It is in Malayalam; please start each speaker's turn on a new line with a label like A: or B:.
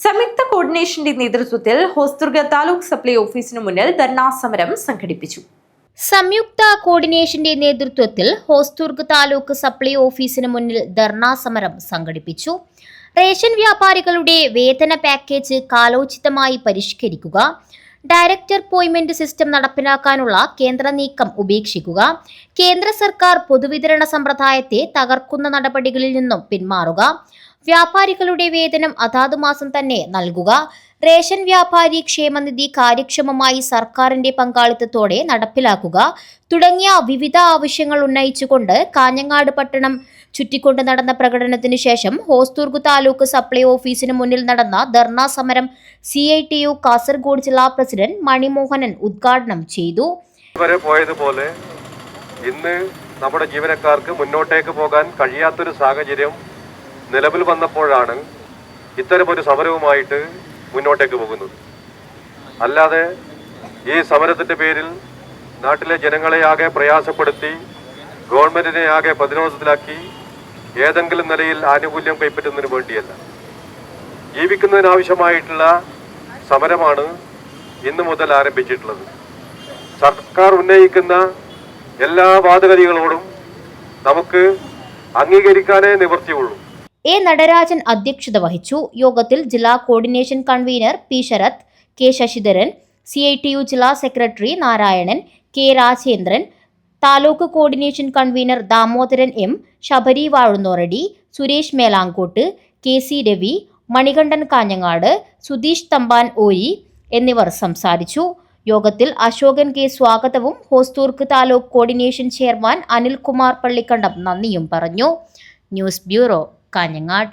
A: സംയുക്ത കോർഡിനേഷന്റെ നേതൃത്വത്തിൽ ഹോസ്ദുർഗ് താലൂക്ക് സപ്ലൈ ഓഫീസിന് മുന്നിൽ ധർണാ സമരം സംഘടിപ്പിച്ചു.
B: സംയുക്ത കോർഡിനേഷന്റെ നേതൃത്വത്തിൽ ഹോസ്ദുർഗ് താലൂക്ക് സപ്ലൈ ഓഫീസിന് മുന്നിൽ ധർണാ സമരം സംഘടിപ്പിച്ചു. റേഷൻ വ്യാപാരികളുടെ വേതന പാക്കേജ് കാലോചിതമായി പരിഷ്കരിക്കുക, ഡയറക്റ്റ് അപ്പോയിന്റ്മെന്റ് സിസ്റ്റം നടപ്പിലാക്കാനുള്ള കേന്ദ്ര നീക്കം ഉപേക്ഷിക്കുക, കേന്ദ്ര സർക്കാർ പൊതുവിതരണ സമ്പ്രദായത്തെ തകർക്കുന്ന നടപടികളിൽ നിന്നും പിന്മാറുക, വ്യാപാരികളുടെ വേതനം അതാതു മാസം തന്നെ നൽകുക, റേഷൻ വ്യാപാരി ക്ഷേമനിധി കാര്യക്ഷമമായി സർക്കാരിന്റെ പങ്കാളിത്തത്തോടെ നടപ്പിലാക്കുക തുടങ്ങിയ വിവിധ ആവശ്യങ്ങൾ ഉന്നയിച്ചുകൊണ്ട് കാഞ്ഞങ്ങാട് പട്ടണം ചുറ്റിക്കൊണ്ട് നടന്ന പ്രകടനത്തിന് ശേഷം ഹോസ്ദുർഗ് താലൂക്ക് സപ്ലൈ ഓഫീസിന് മുന്നിൽ നടന്ന ധർണാ സമരം CITU കാസർഗോഡ് ജില്ലാ പ്രസിഡന്റ് മണിമോഹനൻ ഉദ്ഘാടനം ചെയ്തു.
C: പോയതുപോലെ ഇന്ന് നമ്മുടെ ജീവനക്കാർക്ക് മുന്നോട്ടേക്ക് പോകാൻ കഴിയാത്തൊരു സാഹചര്യം നിലവിൽ വന്നപ്പോഴാണ് ഇത്തരമൊരു സമരവുമായിട്ട് മുന്നോട്ടേക്ക് പോകുന്നത്. അല്ലാതെ ഈ സമരത്തിന്റെ പേരിൽ നാട്ടിലെ ജനങ്ങളെ ആകെ പ്രയാസപ്പെടുത്തി ഗവൺമെന്റിനെ ആകെ പ്രതിരോധത്തിലാക്കി ഏതെങ്കിലും നിലയിൽ ആനുകൂല്യം കൈപ്പറ്റുന്നതിന് വേണ്ടിയല്ല. ജീവിക്കുന്നതിനാവശ്യമായിട്ടുള്ള സമരമാണ് ഇന്നു മുതൽ ആരംഭിച്ചിട്ടുള്ളത്. സർക്കാർ ഉന്നയിക്കുന്ന എല്ലാ വാദഗതികളോടും നമുക്ക് അംഗീകരിക്കാനേ നിവൃത്തിയുള്ളൂ.
B: എ നടരാജൻ അധ്യക്ഷത വഹിച്ചു. യോഗത്തിൽ ജില്ലാ coordination convener P Sarath, K Sasidharan, CITU ജില്ലാ secretary Narayanan, K Rajendran, taluk coordination convener Damodaran M, Sabari Vazhunnoradi, Suresh Melangot, KC Ravi, Manikandan Kanhangad, Sudheesh Thampan Ori എന്നിവർ സംസാരിച്ചു. യോഗത്തിൽ അശോകൻ K സ്വാഗതവും ഹോസ്ദുർഗ് താലൂക്ക് കോർഡിനേഷൻ ചെയർമാൻ അനിൽകുമാർ പള്ളിക്കണ്ടം നന്ദിയും പറഞ്ഞു. News bureau, Kanhangad.